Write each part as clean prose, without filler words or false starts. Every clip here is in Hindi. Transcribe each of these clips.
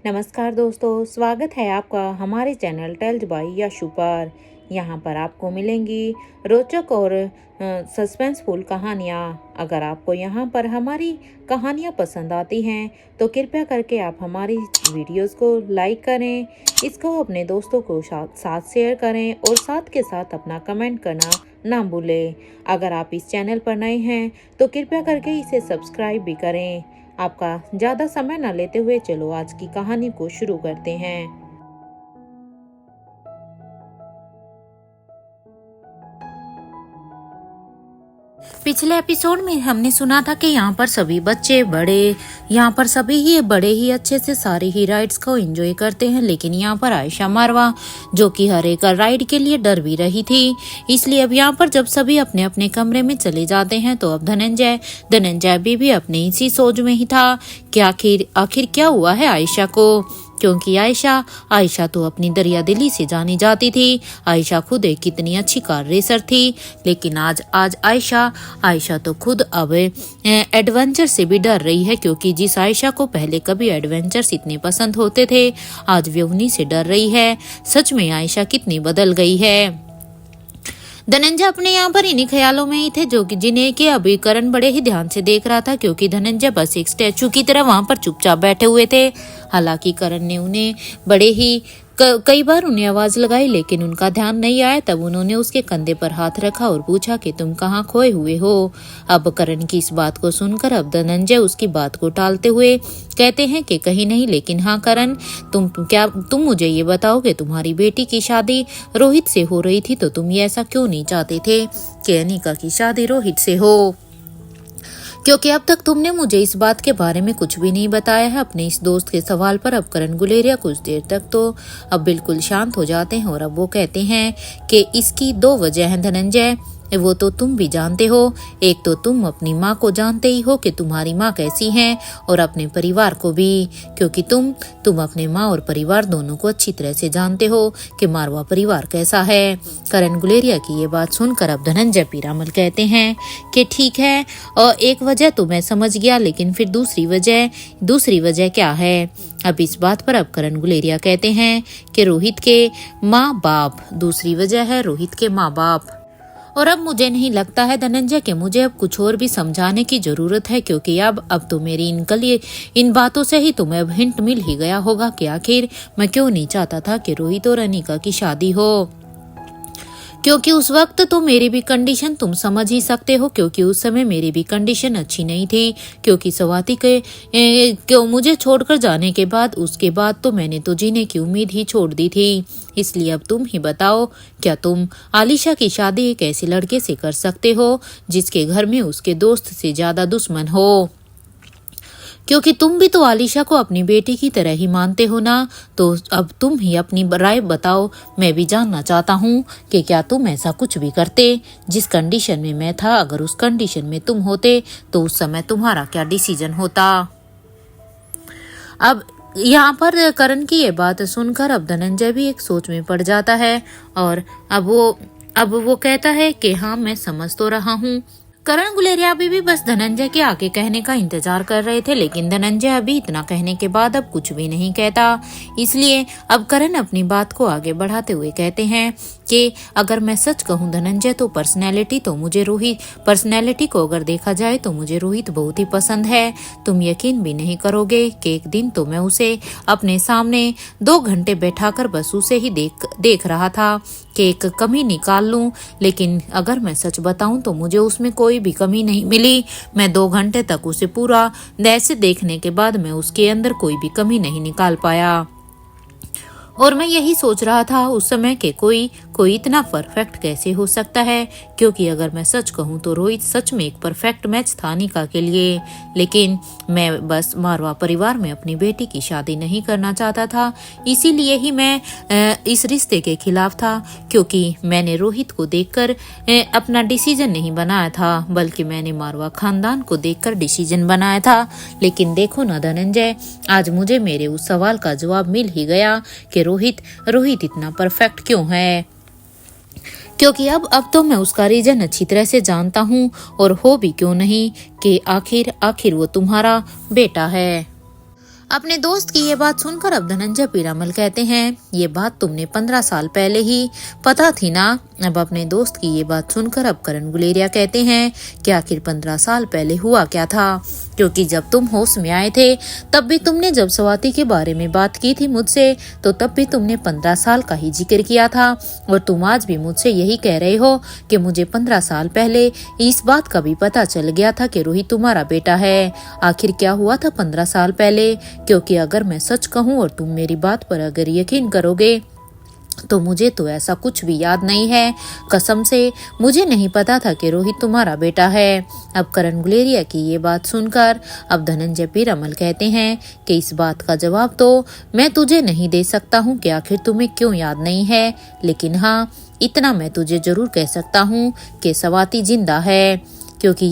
नमस्कार दोस्तों, स्वागत है आपका हमारे चैनल टेल्स बाय यशु पर। यहाँ पर आपको मिलेंगी रोचक और सस्पेंसफुल कहानियाँ। अगर आपको यहाँ पर हमारी कहानियाँ पसंद आती हैं तो कृपया करके आप हमारी वीडियोस को लाइक करें, इसको अपने दोस्तों को साथ शेयर करें और साथ के साथ अपना कमेंट करना ना भूलें। अगर आप इस चैनल पर नए हैं तो कृपया करके इसे सब्सक्राइब भी करें। आपका ज़्यादा समय न लेते हुए चलो आज की कहानी को शुरू करते हैं। पिछले एपिसोड में हमने सुना था कि यहाँ पर सभी बच्चे बड़े यहाँ पर सभी ही बड़े ही अच्छे से सारे ही राइड्स को एंजॉय करते हैं, लेकिन यहाँ पर आयशा मारवा जो कि हर एक राइड के लिए डर भी रही थी। इसलिए अब यहाँ पर जब सभी अपने अपने कमरे में चले जाते हैं तो अब धनंजय भी अपने इसी सोच में ही था कि आखिर क्या हुआ है आयशा को, क्योंकि आयशा तो अपनी दरियादिली से जानी जाती थी। आयशा खुद एक कितनी अच्छी कार रेसर थी, लेकिन आज आयशा तो खुद अब एडवेंचर से भी डर रही है, क्योंकि जिस आयशा को पहले कभी एडवेंचर्स इतने पसंद होते थे आज वे उन्हीं से डर रही है। सच में आयशा कितनी बदल गई है। धनंजय अपने यहाँ पर इन्हीं ख्यालों में ही थे जो कि जिन्हें कि अभी करण बड़े ही ध्यान से देख रहा था, क्योंकि धनंजय बस एक स्टैचू की तरह वहां पर चुपचाप बैठे हुए थे। हालांकि करण ने उन्हें बड़े ही कई बार उन्हें आवाज लगाई, लेकिन उनका ध्यान नहीं आया। तब उन्होंने उसके कंधे पर हाथ रखा और पूछा कि तुम कहाँ खोए हुए हो। अब करण की इस बात को सुनकर अब धनंजय उसकी बात को टालते हुए कहते हैं कि कहीं नहीं, लेकिन हाँ करण, तुम मुझे ये बताओ कि तुम्हारी बेटी की शादी रोहित से हो रही थी तो तुम ये ऐसा क्यों नहीं चाहते थे कि अनिका की शादी रोहित से हो, क्योंकि अब तक तुमने मुझे इस बात के बारे में कुछ भी नहीं बताया है। अपने इस दोस्त के सवाल पर अब करण गुलेरिया कुछ देर तक तो अब बिल्कुल शांत हो जाते हैं और अब वो कहते हैं कि इसकी दो वजह हैं धनंजय, वो तो तुम भी जानते हो। एक तो तुम अपनी माँ को जानते ही हो कि तुम्हारी माँ कैसी है, और अपने परिवार को भी, क्योंकि तुम अपने माँ और परिवार दोनों को अच्छी तरह से जानते हो कि मारवा परिवार कैसा है। करण गुलेरिया की ये बात सुनकर अब धनंजय पीरामल कहते हैं कि ठीक है, और एक वजह तो मैं समझ गया, लेकिन फिर दूसरी वजह क्या है। अब इस बात पर अब करण गुलेरिया कहते हैं कि रोहित के माँ बाप, दूसरी वजह है रोहित के माँ बाप। और अब मुझे नहीं लगता है धनंजय कि मुझे अब कुछ और भी समझाने की जरूरत है, क्योंकि अब तो मेरी इन बातों से ही तुम्हें अब हिंट मिल ही गया होगा कि आखिर मैं क्यों नहीं चाहता था कि रोहित और अनिका की शादी हो। क्योंकि उस वक्त तो मेरी भी कंडीशन तुम समझ ही सकते हो, क्योंकि उस समय मेरी भी कंडीशन अच्छी नहीं थी, क्योंकि स्वाति के मुझे छोड़कर जाने के बाद उसके बाद तो मैंने तो जीने की उम्मीद ही छोड़ दी थी। इसलिए अब तुम ही बताओ, क्या तुम आलिशा की शादी एक ऐसे लड़के से कर सकते हो जिसके घर में उसके दोस्त से ज्यादा दुश्मन हो, क्योंकि तुम भी तो आलिशा को अपनी बेटी की तरह ही मानते हो ना। तो अब तुम ही अपनी राय बताओ। मैं भी जानना चाहता हूँ कि क्या तुम ऐसा कुछ भी करते जिस कंडीशन में मैं था। अगर उस कंडीशन में तुम होते तो उस समय तुम्हारा क्या डिसीजन होता। अब यहाँ पर करण की ये बात सुनकर अब धनंजय भी एक सोच में पड़ जाता है, और अब वो कहता है कि हाँ मैं समझ तो रहा हूँ। करण गुलेरिया अभी भी बस धनंजय के आगे कहने का इंतजार कर रहे थे, लेकिन धनंजय अभी इतना कहने के बाद अब कुछ भी नहीं कहता। इसलिए अब करण अपनी बात को आगे बढ़ाते हुए कहते हैं कि अगर मैं सच कहूँ धनंजय, तो पर्सनैलिटी को अगर देखा जाए तो मुझे रोहित बहुत ही पसंद है। तुम यकीन भी नहीं करोगे कि एक दिन तो मैं उसे अपने सामने 2 घंटे बैठाकर बस उसे ही देख रहा था कि एक कमी निकाल लूं, लेकिन अगर मैं सच बताऊं तो मुझे उसमें कोई भी कमी नहीं मिली। मैं 2 घंटे तक उसे पूरा ऐसे देखने के बाद मैं उसके अंदर कोई भी कमी नहीं निकाल पाया, और मैं यही सोच रहा था उस समय कि कोई इतना परफेक्ट कैसे हो सकता है, क्योंकि अगर मैं सच कहूँ तो रोहित सच में एक परफेक्ट मैच था अनिका के लिए। लेकिन मैं बस मारवा परिवार में अपनी बेटी की शादी नहीं करना चाहता था, इसीलिए ही मैं इस रिश्ते के खिलाफ था, क्योंकि मैंने रोहित को देखकर अपना डिसीजन नहीं बनाया था, बल्कि मैंने मारवा खानदान को देखकर डिसीजन बनाया था। लेकिन देखो ना धनंजय, आज मुझे मेरे उस सवाल का जवाब मिल ही गया कि रोहित इतना परफेक्ट क्यों है, क्योंकि अब तो मैं उसका रीजन अच्छी तरह से जानता हूँ, और हो भी क्यों नहीं कि आखिर वो तुम्हारा बेटा है। अपने दोस्त की ये बात सुनकर अब धनंजय पीरामल कहते हैं, ये बात तुमने 15 साल पहले ही पता थी ना। अब अपने दोस्त की ये बात सुनकर अब करण गुलेरिया कहते हैं कि आखिर 15 साल पहले हुआ क्या था, क्योंकि जब तुम होश में आए थे तब भी तुमने जब स्वाति के बारे में बात की थी मुझसे, तो तब भी तुमने 15 साल का ही जिक्र किया था, और तुम आज भी मुझसे यही कह रहे हो कि मुझे 15 साल पहले इस बात का भी पता चल गया था कि रोहित तुम्हारा बेटा है। आखिर क्या हुआ था 15 साल पहले? क्योंकि अगर मैं सच कहूँ और तुम मेरी बात पर अगर यकीन करोगे तो मुझे तो ऐसा कुछ भी याद नहीं है। कसम से मुझे नहीं पता था कि रोहित तुम्हारा बेटा है। अब करण गुलेरिया की ये बात सुनकर अब धनंजय पीरामल कहते हैं कि इस बात का जवाब तो मैं तुझे नहीं दे सकता हूँ कि आखिर तुम्हें क्यों याद नहीं है, लेकिन हाँ, इतना मैं तुझे जरूर कह सकता हूँ कि स्वाति जिंदा है, क्योंकि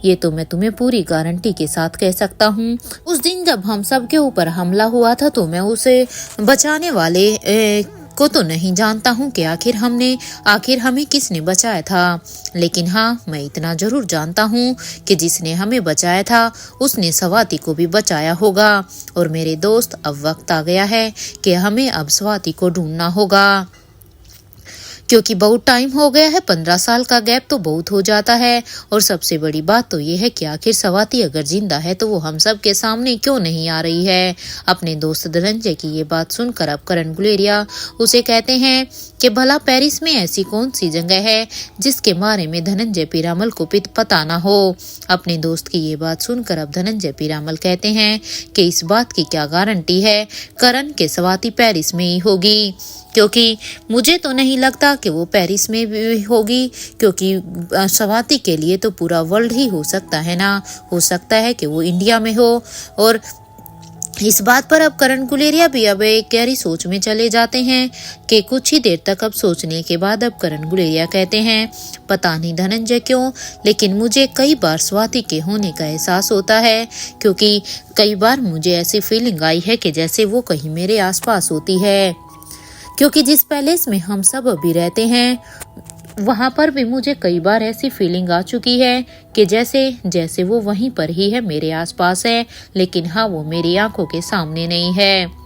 ये तो मैं तुम्हें पूरी गारंटी के साथ कह सकता हूँ। उस दिन जब हम सब के ऊपर हमला हुआ था तो मैं उसे बचाने वाले को तो नहीं जानता हूँ कि आखिर हमें किसने बचाया था, लेकिन हाँ, मैं इतना जरूर जानता हूँ कि जिसने हमें बचाया था उसने स्वाति को भी बचाया होगा। और मेरे दोस्त, अब वक्त आ गया है कि हमें अब स्वाति को ढूंढना होगा, क्योंकि बहुत टाइम हो गया है। 15 साल का गैप तो बहुत हो जाता है। और सबसे बड़ी बात तो ये है कि आखिर स्वाति अगर जिंदा है तो वो हम सब के सामने क्यों नहीं आ रही है। अपने दोस्त धनंजय की ये बात सुनकर अब करण गुलेरिया उसे कहते हैं कि भला पेरिस में ऐसी कौन सी जगह है जिसके बारे में धनंजय पीरामल को पता ना हो। अपने दोस्त की ये बात सुनकर अब धनंजय पीरामल कहते हैं कि इस बात की क्या गारंटी है करण के स्वाति पेरिस में ही होगी, क्योंकि मुझे तो नहीं लगता कि वो पेरिस में भी होगी, क्योंकि स्वाति के लिए तो पूरा वर्ल्ड ही हो सकता है ना। हो सकता है कि वो इंडिया में हो। और इस बात पर अब करण गुलेरिया भी अब एक गहरी सोच में चले जाते हैं कि कुछ ही देर तक अब सोचने के बाद अब करण गुलेरिया कहते हैं, पता नहीं धनंजय क्यों, लेकिन मुझे कई बार स्वाति के होने का एहसास होता है, क्योंकि कई बार मुझे ऐसी फीलिंग आई है कि जैसे वो कहीं मेरे आसपास होती है। क्योंकि जिस पैलेस में हम सब अभी रहते हैं वहां पर भी मुझे कई बार ऐसी फीलिंग आ चुकी है कि जैसे वो वहीं पर ही है, मेरे आसपास है, लेकिन हाँ, वो मेरी आंखों के सामने नहीं है।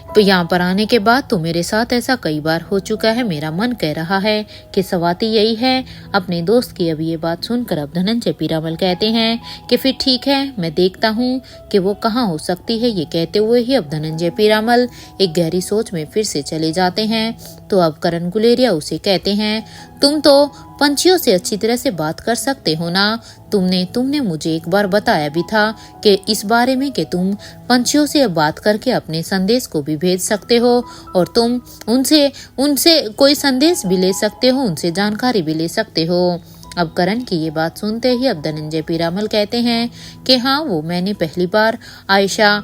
तो यहाँ पर आने के बाद तो मेरे साथ ऐसा कई बार हो चुका है। मेरा मन कह रहा है कि स्वाति यही है। अपने दोस्त की अभी ये बात सुनकर अब धनंजय पीरामल कहते हैं कि फिर ठीक है, मैं देखता हूँ कि वो कहाँ हो सकती है। ये कहते हुए ही अब धनंजय पीरामल एक गहरी सोच में फिर से चले जाते हैं। तो अब करण गुलेरिया उसे कहते हैं, तुम तो पंछियों से अच्छी तरह से बात कर सकते हो ना। तुमने मुझे एक बार बताया भी था कि इस बारे में कि तुम पंछियों से बात करके अपने संदेश को भी भेज सकते हो, और तुम उनसे कोई संदेश भी ले सकते हो, उनसे जानकारी भी ले सकते हो। अब करण की ये बात सुनते ही अब धनंजय पीरामल कहते हैं कि हाँ, वो मैंने पहली बार आयशा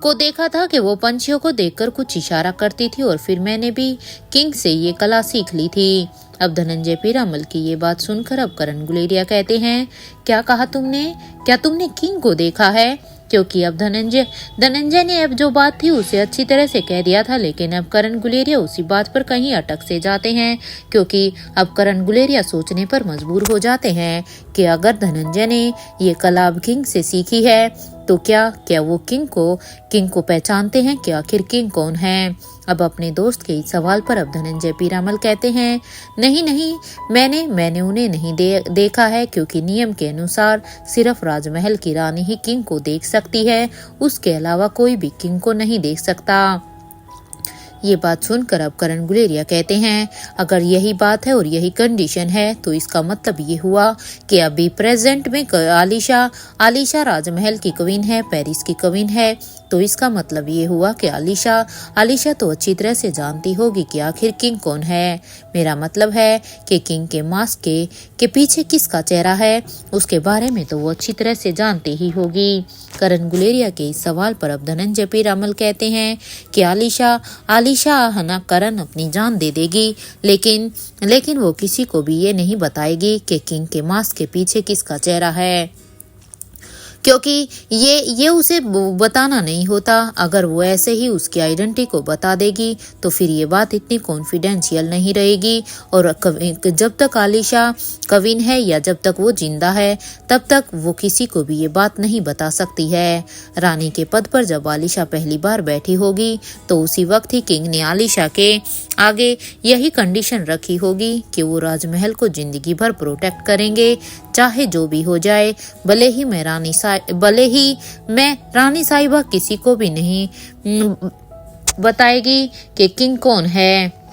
को देखा था कि वो पंछियों को देखकर कुछ इशारा करती थी, और फिर मैंने भी किंग से ये कला सीख ली थी। अब धनंजय पीरामल की ये बात सुनकर अब करण गुलेरिया कहते हैं, क्या कहा तुमने? क्या तुमने किंग को देखा है? क्योंकि अब धनंजय ने अब जो बात थी उसे अच्छी तरह से कह दिया था, लेकिन अब करण गुलेरिया उसी बात पर कहीं अटक से जाते हैं, क्योंकि अब करण गुलेरिया सोचने पर मजबूर हो जाते हैं कि अगर धनंजय ने ये कला अब किंग से सीखी है तो क्या वो किंग को पहचानते हैं कि आखिर किंग कौन है। अब अपने दोस्त के इस सवाल पर अब धनंजय पीरामल कहते हैं, नहीं, मैंने उन्हें नहीं देखा है, क्योंकि नियम के अनुसार सिर्फ राजमहल की रानी ही किंग को देख सकती है, उसके अलावा कोई भी किंग को नहीं देख सकता। ये बात सुनकर अब करण गुलेरिया कहते हैं, अगर यही बात है और यही कंडीशन है तो इसका मतलब ये हुआ कि अभी प्रेजेंट में आलिशा राजमहल की क्वीन है, पेरिस की क्वीन है, तो इसका मतलब ये हुआ कि आलिशा तो अच्छी तरह से जानती होगी कि आखिर किंग कौन है। मेरा मतलब है कि किंग के मास्क के पीछे किसका चेहरा है उसके बारे में तो वो अच्छी तरह से जानती ही होगी। करण गुलेरिया के इस सवाल पर अब धनंजय पीरामल कहते हैं कि आलिशा हना करण अपनी जान दे देगी, लेकिन वो किसी को भी ये नहीं बताएगी कि किंग के मास्क के पीछे किसका चेहरा है, क्योंकि ये उसे बताना नहीं होता। अगर वो ऐसे ही उसकी आइडेंटिटी को बता देगी तो फिर ये बात इतनी कॉन्फिडेंशियल नहीं रहेगी। और जब तक आलिशा कविन है या जब तक वो जिंदा है तब तक वो किसी को भी ये बात नहीं बता सकती है। रानी के पद पर जब आलिशा पहली बार बैठी होगी तो उसी वक्त ही किंग ने आलिशा के आगे यही कंडीशन रखी होगी कि वो राजमहल को जिंदगी भर प्रोटेक्ट करेंगे, चाहे जो भी हो जाए। भले ही मैं रानी साहिबा किसी को भी नहीं बताएगी कि किंग कौन है,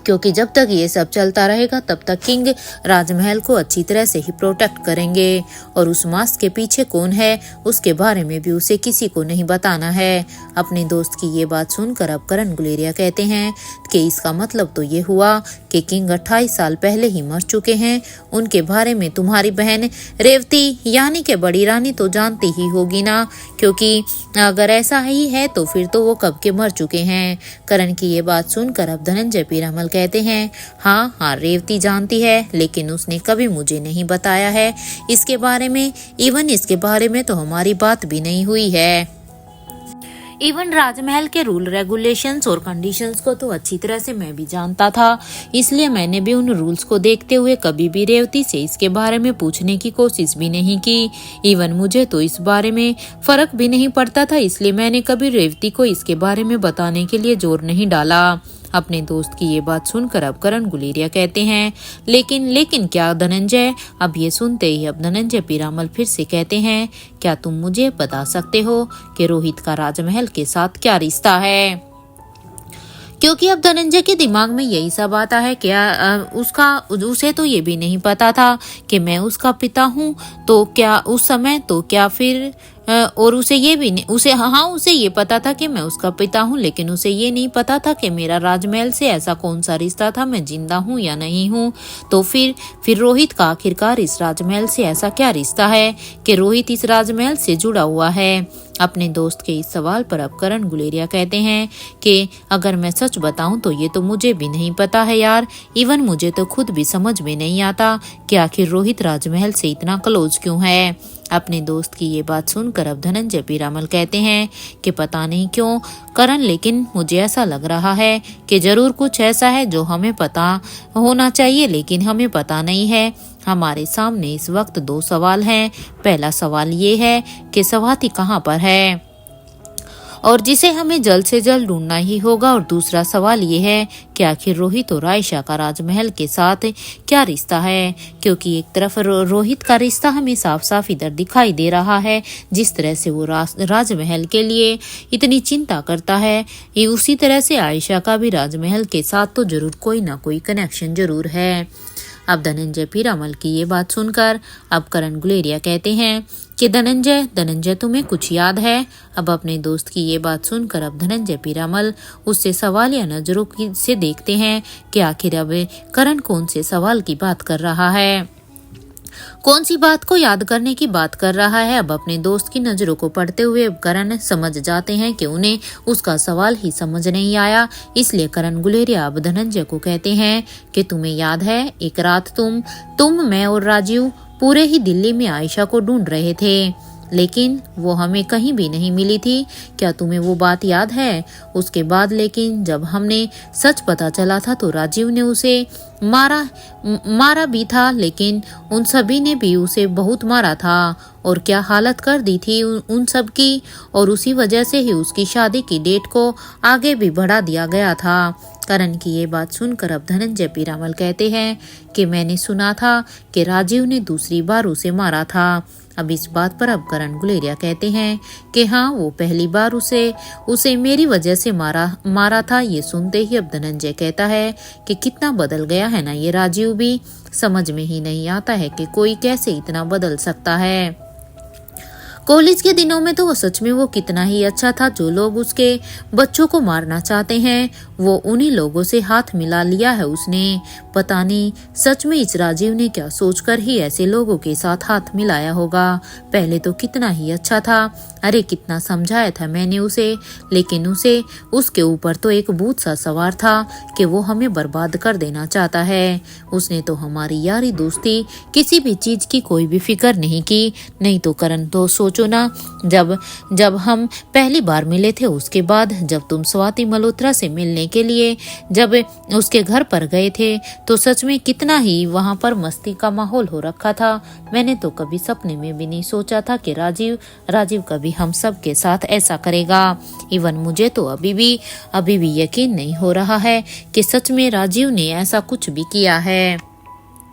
क्योंकि जब तक ये सब चलता रहेगा तब तक किंग राजमहल को अच्छी तरह से ही प्रोटेक्ट करेंगे। और उस मास्क के पीछे कौन है उसके बारे में भी उसे किसी को नहीं बताना है। अपने दोस्त की ये बात सुनकर अब करण गुलेरिया कहते हैं कि इसका मतलब तो ये हुआ कि किंग 28 साल पहले ही मर चुके हैं। उनके बारे में तुम्हारी बहन रेवती यानी कि बड़ी रानी तो जानती ही होगी ना, क्योंकि अगर ऐसा ही है तो फिर तो वो कब के मर चुके हैं। करण की ये बात सुनकर अब धनंजय पीरामल कहते हैं हाँ रेवती जानती है, लेकिन उसने कभी मुझे नहीं बताया है इसके बारे में। इवन इसके बारे में तो हमारी बात भी नहीं हुई है। इवन राजमहल के रूल रेगुलेशंस और कंडीशंस को तो अच्छी तरह से मैं भी जानता था, इसलिए मैंने भी उन रूल्स को देखते हुए कभी भी रेवती से इसके बारे में पूछने की कोशिश भी नहीं की। इवन मुझे तो इस बारे में फर्क भी नहीं पड़ता था, इसलिए मैंने कभी रेवती को इसके बारे में बताने के लिए जोर नहीं डाला। अपने दोस्त की ये बात सुनकर अब करण गुलेरिया कहते हैं लेकिन क्या धनंजय? अब ये सुनते ही अब धनंजय पीरामल फिर से कहते हैं क्या तुम मुझे बता सकते हो कि रोहित का राजमहल के साथ क्या रिश्ता है? क्योंकि अब धनंजय के दिमाग में यही सब आता है क्या उसे तो ये भी नहीं पता था कि मैं उसका पिता हूँ, तो क्या उस समय तो क्या फिर और उसे ये पता था कि मैं उसका पिता हूँ, लेकिन उसे ये नहीं पता था कि मेरा राजमहल से ऐसा कौन सा रिश्ता था, मैं जिंदा हूँ या नहीं हूँ। तो फिर रोहित का आखिरकार इस राजमहल से ऐसा क्या रिश्ता है कि रोहित इस राजमहल से जुड़ा हुआ है? अपने दोस्त के इस सवाल पर अब करण गुलेरिया कहते हैं कि अगर मैं सच बताऊं तो ये तो मुझे भी नहीं पता है यार। इवन मुझे तो खुद भी समझ में नहीं आता कि आखिर रोहित राजमहल से इतना क्लोज क्यों है। अपने दोस्त की ये बात सुनकर अब धनंजय पीरामल कहते हैं कि पता नहीं क्यों करण, लेकिन मुझे ऐसा लग रहा है कि जरूर कुछ ऐसा है जो हमें पता होना चाहिए लेकिन हमें पता नहीं है। हमारे सामने इस वक्त 2 सवाल हैं। पहला सवाल ये है कि स्वाति कहाँ पर है और जिसे हमें जल्द से जल्द ढूंढना ही होगा। और दूसरा सवाल ये है कि आखिर रोहित और आयशा का राजमहल के साथ क्या रिश्ता है, क्योंकि एक तरफ रोहित का रिश्ता हमें साफ साफ इधर दिखाई दे रहा है, जिस तरह से वो राजमहल के लिए इतनी चिंता करता है, ये उसी तरह से आयशा का भी राजमहल के साथ तो जरूर कोई ना कोई कनेक्शन जरूर है। अब धनंजय पीरामल की ये बात सुनकर अब करण गुलेरिया कहते हैं कि धनंजय तुम्हें कुछ याद है? अब अपने दोस्त की ये बात सुनकर अब धनंजय पीरामल उससे सवालिया नजरों से देखते हैं कि आखिर अब करण कौन से सवाल की बात कर रहा है, कौन सी बात को याद करने की बात कर रहा है। अब अपने दोस्त की नजरों को पढ़ते हुए करण समझ जाते हैं कि उन्हें उसका सवाल ही समझ नहीं आया, इसलिए करण गुलेरिया अब धनंजय को कहते हैं कि तुम्हें याद है एक रात तुम मैं और राजीव पूरे ही दिल्ली में आयशा को ढूंढ रहे थे, लेकिन वो हमें कहीं भी नहीं मिली थी। क्या तुम्हें वो बात याद है? उसके बाद लेकिन जब हमने सच पता चला था तो राजीव ने उसे मारा भी था, लेकिन उन सभी ने भी उसे बहुत मारा था और क्या हालत कर दी थी उन सब की, और उसी वजह से ही उसकी शादी की डेट को आगे भी बढ़ा दिया गया था। करण की ये बात सुनकर अब धनंजय पीरामल कहते हैं कि मैंने सुना था कि राजीव ने दूसरी बार उसे मारा था। अब इस बात पर अब करण गुलेरिया कहते हैं कि हाँ, वो पहली बार उसे मेरी वजह से मारा था। ये सुनते ही अब धनंजय कहता है कि कितना बदल गया है ना ये राजीव भी, समझ में ही नहीं आता है कि कोई कैसे इतना बदल सकता है। कॉलेज के दिनों में तो वो सच में वो कितना ही अच्छा था। जो लोग उसके बच्चों को मारना चाहते हैं वो उन्हीं लोगों से हाथ मिला लिया है उसने। पता नहीं सच में इस राजीव ने क्या सोचकर ही ऐसे लोगों के साथ हाथ मिलाया होगा। पहले तो कितना ही अच्छा था, अरे कितना समझाया था मैंने उसे, लेकिन उसे उसके ऊपर तो एक भूत सा सवार था कि वो हमें बर्बाद कर देना चाहता है। उसने तो हमारी यारी दोस्ती, किसी भी चीज की कोई भी फिक्र नहीं की। नहीं तो करण, तो सोचो ना, जब जब हम पहली बार मिले थे, उसके बाद जब तुम स्वाति मल्होत्रा से मिलने के लिए जब उसके घर पर गए थे, तो सच में कितना ही वहां पर मस्ती का माहौल हो रखा था। मैंने तो कभी सपने में भी नहीं सोचा था कि राजीव कभी हम सब के साथ ऐसा करेगा। इवन मुझे तो अभी भी यकीन नहीं हो रहा है कि सच में राजीव ने ऐसा कुछ भी किया है।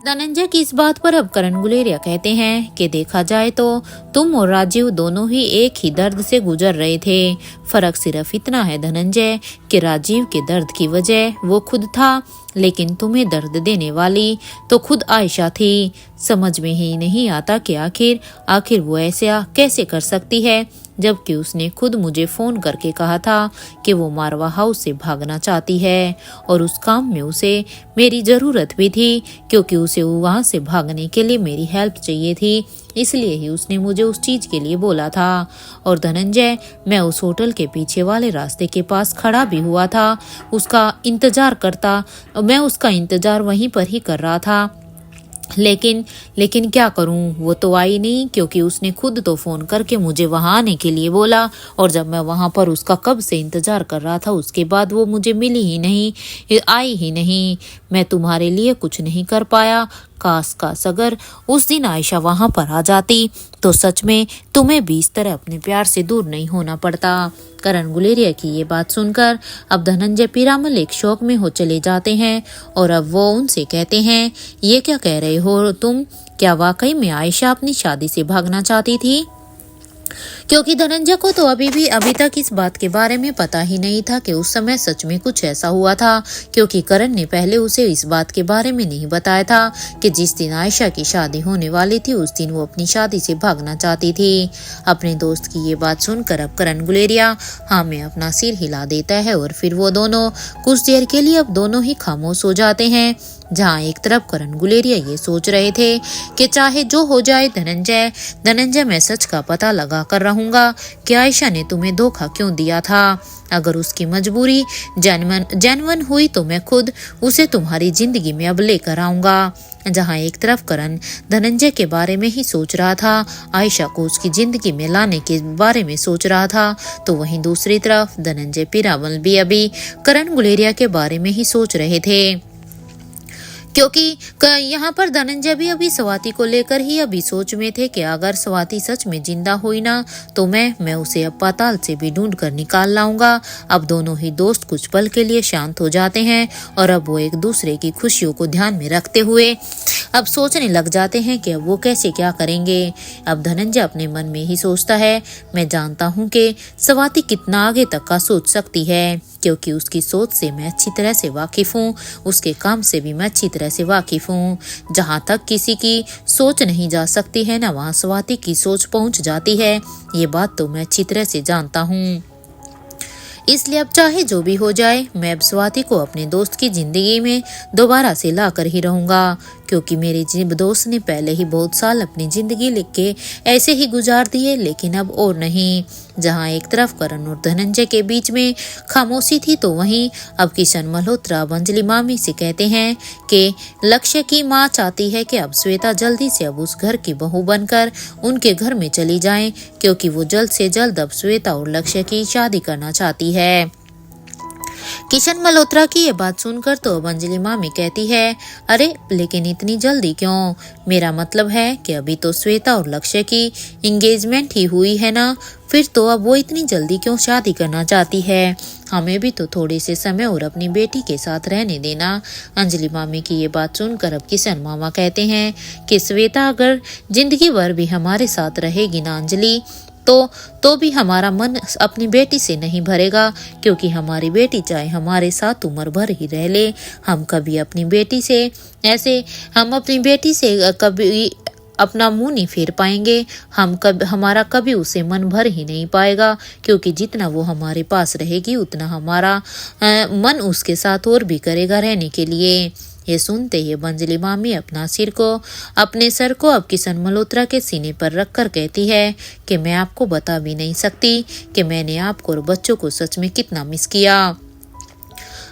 धनंजय की इस बात पर अब करण गुलेरिया कहते हैं कि देखा जाए तो तुम और राजीव दोनों ही एक ही दर्द से गुजर रहे थे। फर्क सिर्फ इतना है धनंजय कि राजीव के दर्द की वजह वो खुद था, लेकिन तुम्हें दर्द देने वाली तो खुद आयशा थी। समझ में ही नहीं आता कि आखिर वो ऐसा कैसे कर सकती है, जबकि उसने खुद मुझे फोन करके कहा था कि वो मारवा हाउस से भागना चाहती है, और उस काम में उसे मेरी जरूरत भी थी, क्योंकि उसे वहां से भागने के लिए मेरी हेल्प चाहिए थी। इसलिए ही उसने मुझे उस चीज के लिए बोला था। और धनंजय, मैं उस होटल के पीछे वाले रास्ते के पास खड़ा भी हुआ था, मैं उसका इंतजार वहीं पर ही कर रहा था। लेकिन क्या करूं, वो तो आई नहीं, क्योंकि उसने खुद तो फोन करके मुझे वहां आने के लिए बोला, और जब मैं वहां पर उसका कब से इंतजार कर रहा था, उसके बाद वो मुझे मिली ही नहीं, आई ही नहीं। मैं तुम्हारे लिए कुछ नहीं कर पाया। काश अगर उस दिन आयशा वहां पर आ जाती, तो सच में तुम्हें भी इस तरह अपने प्यार से दूर नहीं होना पड़ता। करण गुलेरिया की ये बात सुनकर अब धनंजय पीरामल एक शौक में हो चले जाते हैं, और अब वो उनसे कहते हैं, ये क्या कह रहे हो तुम? क्या वाकई में आयशा अपनी शादी से भागना चाहती थी? क्योंकि धनंजय को तो अभी तक इस बात के बारे में पता ही नहीं था कि उस समय सच में कुछ ऐसा हुआ था, क्योंकि करण ने पहले उसे इस बात के बारे में नहीं बताया था कि जिस दिन आयशा की शादी होने वाली थी, उस दिन वो अपनी शादी से भागना चाहती थी। अपने दोस्त की ये बात सुनकर अब करण गुलेरिया हाँ में अपना सिर हिला देता है, और फिर वो दोनों कुछ देर के लिए अब दोनों ही खामोश हो जाते हैं। जहाँ एक तरफ करण गुलेरिया ये सोच रहे थे कि चाहे जो हो जाए धनंजय, मैं सच का पता लगा कर रहूंगा कि आयशा ने तुम्हें धोखा क्यों दिया था। अगर उसकी मजबूरी जेन्युइन हुई तो मैं खुद उसे तुम्हारी जिंदगी में अब लेकर आऊंगा। जहाँ एक तरफ करण धनंजय के बारे में ही सोच रहा था, आयशा को उसकी जिंदगी में लाने के बारे में सोच रहा था, तो वहीं दूसरी तरफ धनंजय पीरामल भी अभी करण गुलेरिया के बारे में ही सोच रहे थे। क्योंकि यहाँ पर धनंजय भी अभी स्वाति को लेकर ही अभी सोच में थे कि अगर स्वाति सच में जिंदा हुई ना, तो मैं उसे अब पाताल से भी ढूंढ कर निकाल लाऊंगा। अब दोनों ही दोस्त कुछ पल के लिए शांत हो जाते हैं, और अब वो एक दूसरे की खुशियों को ध्यान में रखते हुए अब सोचने लग जाते हैं कि अब वो कैसे क्या करेंगे। अब धनंजय अपने मन में ही सोचता है, मैं जानता हूँ कि स्वाति कितना आगे तक का सोच सकती है, क्योंकि उसकी सोच से मैं अच्छी तरह से वाकिफ हूँ, उसके काम से भी मैं अच्छी तरह से वाकिफ हूँ। जहाँ तक किसी की सोच नहीं जा सकती है ना, वहाँ स्वाति की सोच पहुँच जाती है। ये बात तो मैं अच्छी तरह से जानता हूँ। इसलिए अब चाहे जो भी हो जाए, मैं अब स्वाति को अपने दोस्त की जिंदगी में दोबारा से ला कर ही रहूंगा, क्योंकि मेरे दोस्त ने पहले ही बहुत साल अपनी जिंदगी लिख के ऐसे ही गुजार दिए, लेकिन अब और नहीं। जहाँ एक तरफ करण और धनंजय के बीच में खामोशी थी, तो वहीं अब किशन मल्होत्रा अंजलि मामी से कहते हैं कि लक्ष्य की माँ चाहती है कि अब श्वेता जल्दी से अब उस घर की बहू बनकर उनके घर में चली जाए, क्योंकि वो जल्द से जल्द अब श्वेता और लक्ष्य की शादी करना चाहती है। किशन मल्होत्रा की ये बात सुनकर तो अब अंजलि मामी कहती है, अरे लेकिन इतनी जल्दी क्यों? मेरा मतलब है कि अभी तो श्वेता और लक्ष्य की एंगेजमेंट ही हुई है ना, फिर तो अब वो इतनी जल्दी क्यों शादी करना चाहती है? हमें भी तो थोड़े से समय और अपनी बेटी के साथ रहने देना। अंजलि मामी की ये बात सुनकर अब किशन मामा कहते हैं कि श्वेता अगर जिंदगी भर भी हमारे साथ रहेगी ना अंजलि, तो भी हमारा मन अपनी बेटी से नहीं भरेगा, क्योंकि हमारी बेटी चाहे हमारे साथ उम्र भर ही रह ले, हम अपनी बेटी से कभी अपना मुंह नहीं फेर पाएंगे। हमारा कभी उसे मन भर ही नहीं पाएगा, क्योंकि जितना वो हमारे पास रहेगी उतना हमारा मन उसके साथ और भी करेगा रहने के लिए। ये सुनते ही अंजलि मामी अपने सर को अब किशन मल्होत्रा के सीने पर रखकर कहती है कि मैं आपको बता भी नहीं सकती कि मैंने आपको और बच्चों को सच में कितना मिस किया।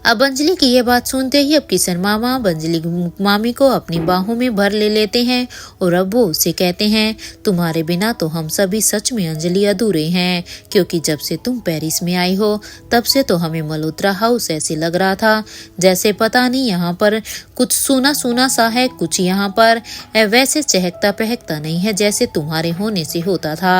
अब अंजलि की ये बात सुनते ही अब किशन मामा अंजलि मामी को अपनी बाहों में भर लेते हैं और अब वो उससे कहते हैं, तुम्हारे बिना तो हम सभी सच में अंजलि अधूरे हैं, क्योंकि जब से तुम पेरिस में आई हो तब से तो हमें मल्होत्रा हाउस ऐसे लग रहा था जैसे पता नहीं यहाँ पर कुछ सूना सूना सा है, कुछ यहाँ पर वैसे चहकता पहकता नहीं है जैसे तुम्हारे होने से होता था।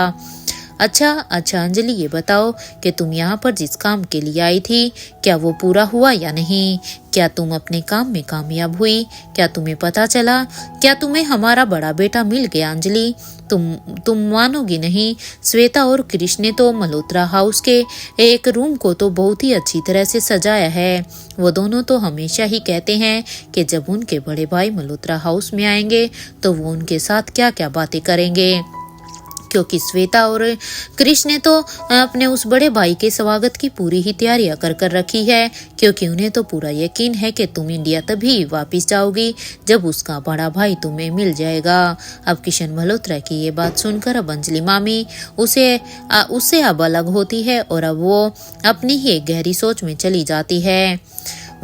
अच्छा अंजलि, ये बताओ कि तुम यहाँ पर जिस काम के लिए आई थी क्या वो पूरा हुआ या नहीं? क्या तुम अपने काम में कामयाब हुई? क्या तुम्हें पता चला? क्या तुम्हें हमारा बड़ा बेटा मिल गया? अंजलि, तुम मानोगी नहीं, श्वेता और कृष्ण ने तो मल्होत्रा हाउस के एक रूम को तो बहुत ही अच्छी तरह से सजाया है। वो दोनों तो हमेशा ही कहते हैं कि जब उनके बड़े भाई मल्होत्रा हाउस में आएंगे तो वो उनके साथ क्या क्या बातें करेंगे, क्योंकि श्वेता और कृष्ण ने तो अपने उस बड़े भाई के स्वागत की पूरी ही तैयारियां कर रखी है, क्योंकि उन्हें तो पूरा यकीन है कि तुम इंडिया तभी वापस जाओगी जब उसका बड़ा भाई तुम्हें मिल जाएगा। अब किशन मल्होत्रा की ये बात सुनकर अब अंजलि मामी उससे अब अलग होती है और अब वो अपनी ही एक गहरी सोच में चली जाती है।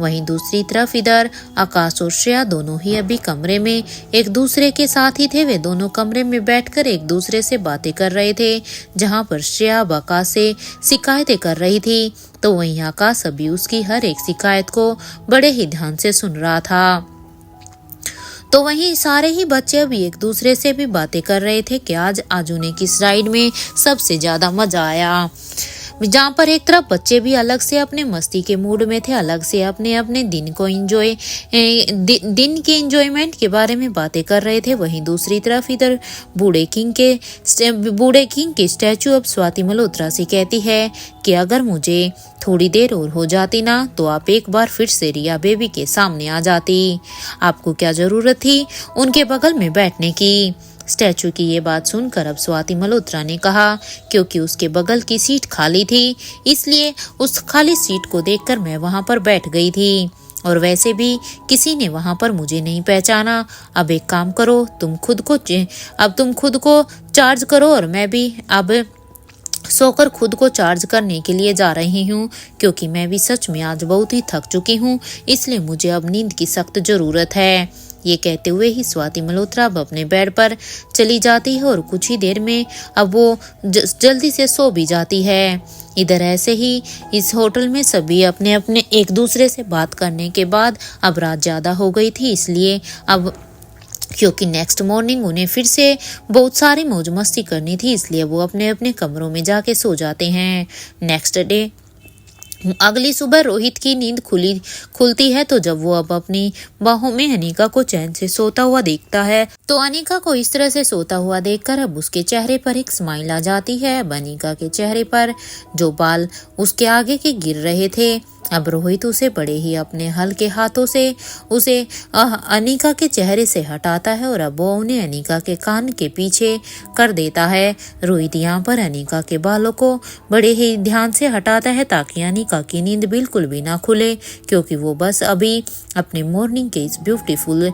वहीं दूसरी तरफ इधर आकाश और श्रेया दोनों ही अभी कमरे में एक दूसरे के साथ ही थे। वे दोनों कमरे में बैठकर एक दूसरे से बातें कर रहे थे। जहां पर श्रेया अब आकाश से शिकायतें कर रही थी तो वहीं आकाश अभी उसकी हर एक शिकायत को बड़े ही ध्यान से सुन रहा था। तो वहीं सारे ही बच्चे अभी एक दूसरे से भी बातें कर रहे थे कि आज उन्हें किस राइड में सबसे ज्यादा मजा आया। जहाँ पर एक तरफ बच्चे भी अलग से अपने मस्ती के मूड में थे, अलग से अपने अपने दिन के एंजॉयमेंट के बारे में बातें कर रहे थे। वहीं दूसरी तरफ इधर बूढ़े किंग के स्टैचू अब स्वाति मल्होत्रा से कहती है कि अगर मुझे थोड़ी देर और हो जाती ना तो आप एक बार फिर से रिया बेबी के सामने आ जाती। आपको क्या जरूरत थी उनके बगल में बैठने की? स्टैचू की ये बात सुनकर अब स्वाति मल्होत्रा ने कहा क्योंकि उसके बगल की सीट खाली थी, इसलिए उस खाली सीट को देखकर मैं वहां पर बैठ गई थी और वैसे भी किसी ने वहां पर मुझे नहीं पहचाना। अब एक काम करो, तुम खुद को चार्ज करो और मैं भी अब सोकर खुद को चार्ज करने के लिए जा रही हूँ, क्योंकि मैं भी सच में आज बहुत ही थक चुकी हूँ, इसलिए मुझे अब नींद की सख्त जरूरत है। ये कहते हुए ही स्वाति मल्होत्रा अब अपने बेड पर चली जाती है और कुछ ही देर में अब वो जल्दी से सो भी जाती है। इधर ऐसे ही इस होटल में सभी अपने अपने एक दूसरे से बात करने के बाद अब रात ज्यादा हो गई थी, इसलिए अब क्योंकि नेक्स्ट मॉर्निंग उन्हें फिर से बहुत सारी मौज मस्ती करनी थी, इसलिए वो अपने अपने कमरों में जाके सो जाते हैं। नेक्स्ट डे अगली सुबह रोहित की नींद खुलती है तो जब वो अब अपनी बाहों में अनिका को चैन से सोता हुआ देखता है तो अनिका को इस तरह से सोता हुआ देखकर अब उसके चेहरे पर एक स्माइल आ जाती है। अब अनिका के चेहरे पर जो बाल उसके आगे के गिर रहे थे, अब रोहित उसे बड़े ही अपने हल्के हाथों से उसे अनिका के चेहरे से हटाता है और अब वो उन्हें अनिका के कान के पीछे कर देता है। रोहित यहाँ पर अनिका के बालों को बड़े ही ध्यान से हटाता है ताकि अनिका की नींद बिल्कुल भी ना खुले, क्योंकि वो बस अभी अपने मॉर्निंग के इस ब्यूटीफुल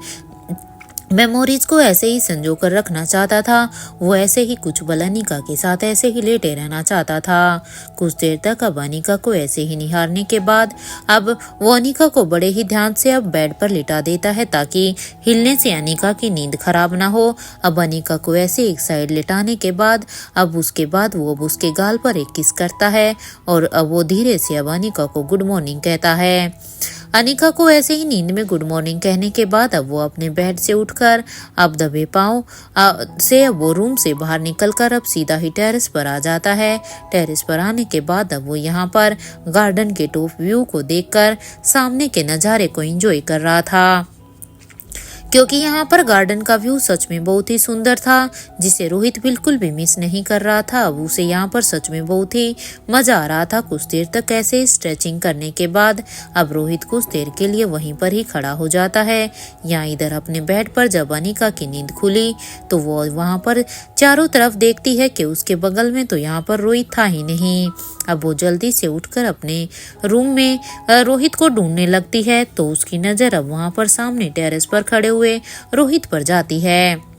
मेमोरीज को ऐसे ही संजो कर रखना चाहता था। वो ऐसे ही कुछ पल अनिका के साथ ऐसे ही लेटे रहना चाहता था। कुछ देर तक अब अनिका को ऐसे ही निहारने के बाद अब वो अनिका को बड़े ही ध्यान से अब बेड पर लिटा देता है ताकि हिलने से अनिका की नींद खराब ना हो। अब अनिका को ऐसे एक साइड लिटाने के बाद अब उसके बाद वो अब उसके गाल पर एक किस करता है और अब वो धीरे से अब अनिका को गुड मॉर्निंग कहता है। अनिका को ऐसे ही नींद में गुड मॉर्निंग कहने के बाद अब वो अपने बेड से उठकर अब दबे पांव से अब वो रूम से बाहर निकलकर अब सीधा ही टेरेस पर आ जाता है। टेरेस पर आने के बाद अब वो यहाँ पर गार्डन के टॉप व्यू को देखकर सामने के नज़ारे को एंजॉय कर रहा था, क्योंकि यहाँ पर गार्डन का व्यू सच में बहुत ही सुंदर था, जिसे रोहित बिल्कुल भी मिस नहीं कर रहा था। अब उसे यहाँ पर सच में बहुत ही मजा आ रहा था। कुछ देर तक ऐसे स्ट्रेचिंग करने के बाद अब रोहित कुछ देर के लिए वहीं पर ही खड़ा हो जाता है। यहाँ इधर अपने बेड पर जब अनिका की नींद खुली तो वो वहाँ पर चारों तरफ देखती है कि उसके बगल में तो यहाँ पर रोहित था ही नहीं। अब वो जल्दी से उठकर अपने रूम में रोहित को ढूंढने लगती है, तो उसकी नजर अब वहाँ पर सामने टेरेस पर खड़े हुए रोहित पर जाती है।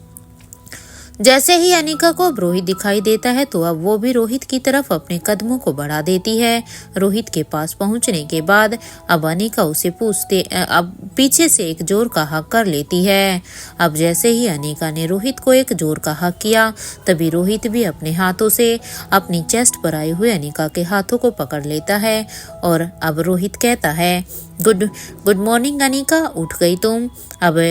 जैसे ही अनिका को अब रोहित दिखाई देता है तो अब वो भी रोहित की तरफ अपने कदमों को बढ़ा देती है। रोहित के पास पहुंचने के बाद अब अनिका उसे अब पीछे से एक जोर का हक कर लेती है। अब जैसे ही अनिका ने रोहित को एक जोर का हक किया तभी रोहित भी अपने हाथों से अपनी चेस्ट पर आए हुए अनिका के हाथों को पकड़ लेता है। और अब रोहित कहता है, गुड मॉर्निंग अनिका, उठ गई तुम। अब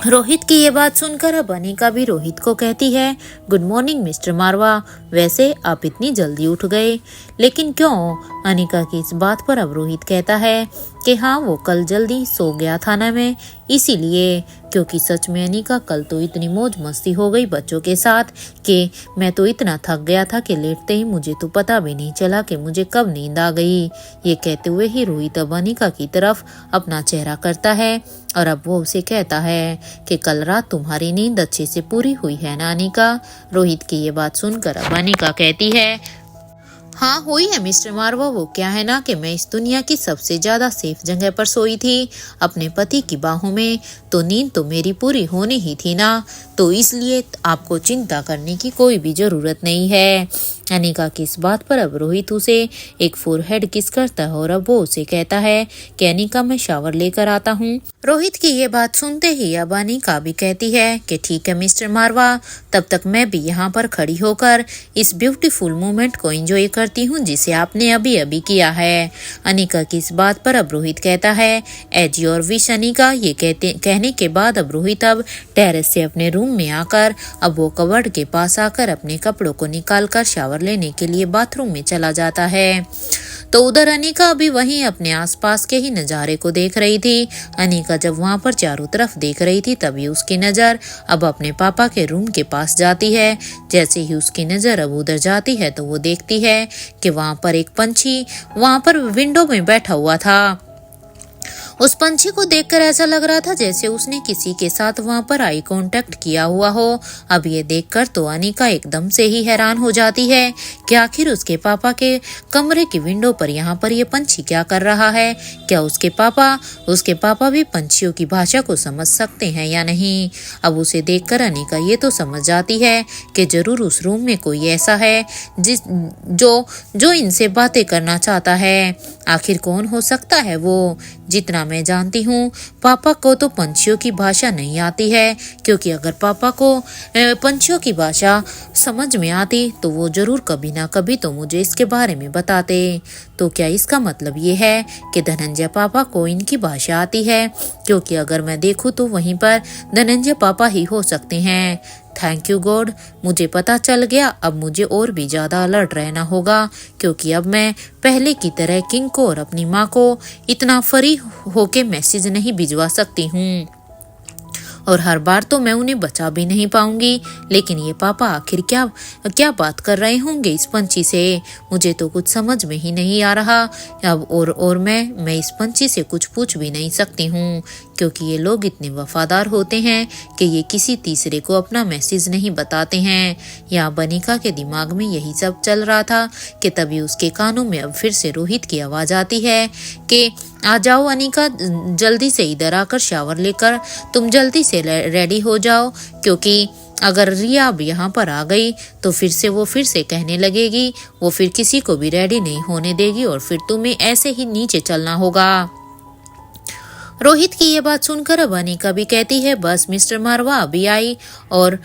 रोहित की ये बात सुनकर अब अनिका भी रोहित को कहती है, गुड मॉर्निंग मिस्टर मारवा, वैसे आप इतनी जल्दी उठ गए, लेकिन क्यों? अनिका की इस बात पर अब रोहित कहता है कि हाँ, वो कल जल्दी सो गया था ना मैं, इसीलिए। क्योंकि सच में अनिका कल तो इतनी मौज मस्ती हो गई बच्चों के साथ कि मैं तो इतना थक गया था कि लेटते ही मुझे तो पता भी नहीं चला कि मुझे कब नींद आ गई। ये कहते हुए ही रोहित अब अनिका की तरफ अपना चेहरा करता है और अब वो उसे कहता है कि कल रात तुम्हारी नींद अच्छे से पूरी हुई है ना अनिका? रोहित की ये बात सुनकर अब अनिका कहती है, हाँ हुई है मिस्टर मारवा। वो क्या है ना कि मैं इस दुनिया की सबसे ज्यादा सेफ जगह पर सोई थी, अपने पति की बाहों में, तो नींद तो मेरी पूरी होनी ही थी ना, तो इसलिए आपको चिंता करने की कोई भी जरूरत नहीं है। अनिका की इस बात पर अब रोहित उसे एक फोरहेड किस करता है और अब वो उसे कहता है कि अनिका मैं शावर लेकर आता हूँ। रोहित की ये बात सुनते ही अब अनिका भी कहती है कि ठीक है मिस्टर मारवा, तब तक मैं भी यहाँ पर खड़ी होकर इस ब्यूटीफुल मोमेंट को एंजॉय करती हूँ जिसे आपने अभी अभी किया है। अनिका की इस बात पर अब रोहित कहता है, एज योर विश अनिका। ये कहने के बाद अब रोहित अब टेरेस से अपने रूम में आकर अब वो कबर्ड के पास आकर अपने कपड़ों को निकाल कर शावर लेने के लिए बाथरूम में चला जाता है। तो उधर अनिका अभी वहीं अपने आसपास के ही नज़ारे को देख रही थी। अनिका जब वहां पर चारों तरफ देख रही थी तभी उसकी नज़र अब अपने पापा के रूम के पास जाती है। जैसे ही उसकी नज़र अब उधर जाती है तो वो देखती है कि वहां पर एक पंछी वहां पर विंडो में बैठा हुआ था। उस पंछी को देखकर ऐसा लग रहा था जैसे उसने किसी के साथ वहां पर आई कांटेक्ट किया हुआ हो। अब ये देखकर तो अनिका एकदम से ही हैरान हो जाती है कि आखिर उसके पापा के कमरे की विंडो पर यहाँ पर ये पंछी क्या कर रहा है। क्या उसके पापा भी पंछियों की भाषा को समझ सकते हैं या नहीं। अब उसे देखकर अनिका ये तो समझ जाती है कि जरूर उस रूम में कोई ऐसा है जो इनसे बातें करना चाहता है। आखिर कौन हो सकता है वो? जितना मैं जानती हूँ पापा को तो पंछियों की भाषा नहीं आती है, क्योंकि अगर पापा को पंछियों की भाषा समझ में आती तो वो जरूर कभी ना कभी तो मुझे इसके बारे में बताते। तो क्या इसका मतलब ये है कि धनंजय पापा को इनकी भाषा आती है? क्योंकि अगर मैं देखूँ तो वहीं पर धनंजय पापा ही हो सकते हैं। थैंक यू गॉड, मुझे पता चल गया। अब मुझे और भी ज़्यादा अलर्ट रहना होगा, क्योंकि अब मैं पहले की तरह किंग को और अपनी माँ को इतना फ्री होके मैसेज नहीं भिजवा सकती हूँ, और हर बार तो मैं उन्हें बचा भी नहीं पाऊंगी। लेकिन ये पापा आखिर क्या बात कर रहे होंगे इस पंछी से? मुझे तो कुछ समझ में ही नहीं आ रहा। अब और मैं इस पंछी से कुछ पूछ भी नहीं सकती हूँ, क्योंकि ये लोग इतने वफादार होते हैं कि ये किसी तीसरे को अपना मैसेज नहीं बताते हैं। यहाँ अनिका के दिमाग में यही सब चल रहा था कि तभी उसके कानों में अब फिर से रोहित की आवाज़ आती है कि आ जाओ अनिका, जल्दी से इधर आकर शावर लेकर तुम जल्दी से रेडी हो जाओ, क्योंकि अगर रिया अब यहाँ पर आ गई तो फिर से कहने लगेगी, वो फिर किसी को भी रेडी नहीं होने देगी और फिर तुम्हें ऐसे ही नीचे चलना होगा। रोहित की ये बात सुनकर अब अनिका भी कहती है, बस मिस्टर मारवा अभी आई। और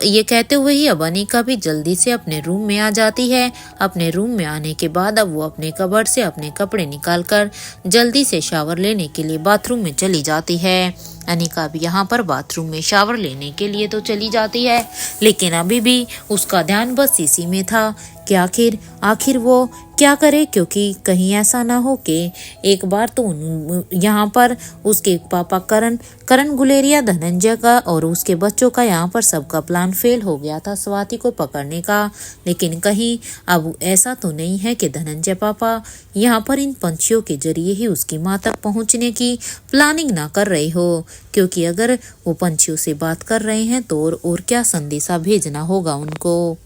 ये कहते हुए ही अब अनिका भी जल्दी से अपने रूम में आ जाती है। अपने रूम में आने के बाद अब वो अपने कबर्ड से अपने कपड़े निकालकर जल्दी से शावर लेने के लिए बाथरूम में चली जाती है। अनिका भी यहाँ पर बाथरूम में शावर लेने के लिए तो चली जाती है, लेकिन अभी भी उसका ध्यान बस इसी में था कि आखिर वो क्या करे, क्योंकि कहीं ऐसा ना हो कि एक बार तो यहाँ पर उसके पापा करण गुलेरिया, धनंजय का और उसके बच्चों का यहाँ पर सबका प्लान फेल हो गया था स्वाति को पकड़ने का। लेकिन कहीं अब ऐसा तो नहीं है कि धनंजय पापा यहाँ पर इन पंछियों के जरिए ही उसकी माँ तक पहुँचने की प्लानिंग ना कर रहे हो, क्योंकि अगर वो पंछियों से बात कर रहे हैं तो और क्या संदेशा भेजना होगा उनको।